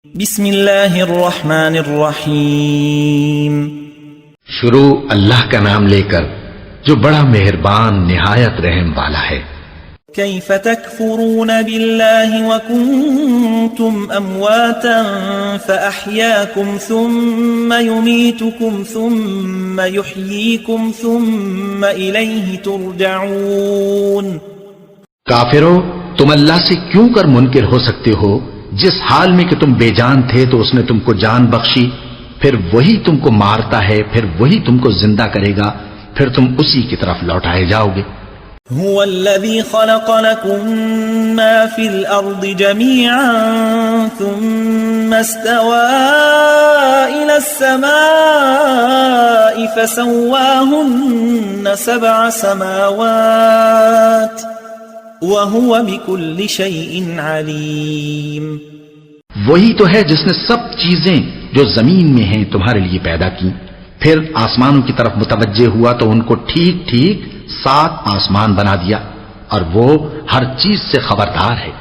بسم اللہ الرحمن الرحیم شروع اللہ کا نام لے کر جو بڑا مہربان نہایت رحم والا ہے۔ کیف تکفرون باللہ وکنتم امواتا فاحیاکم ثم یمیتکم ثم یحییکم ثم الیہ ترجعون۔ کافرو، تم اللہ سے کیوں کر منکر ہو سکتے ہو؟ جس حال میں کہ تم بے جان تھے تو اس نے تم کو جان بخشی، پھر وہی تم کو مارتا ہے، پھر وہی تم کو زندہ کرے گا، پھر تم اسی کی طرف لوٹائے جاؤ گے۔ هو الذي خلق لكم ما في الأرض جميعا ثم استوى إلى السماء فسواهن 7 سماوات وهو بكل شيء عليم۔ وہی تو ہے جس نے سب چیزیں جو زمین میں ہیں تمہارے لیے پیدا کی، پھر آسمانوں کی طرف متوجہ ہوا تو ان کو ٹھیک ٹھیک 7 آسمان بنا دیا، اور وہ ہر چیز سے خبردار ہے۔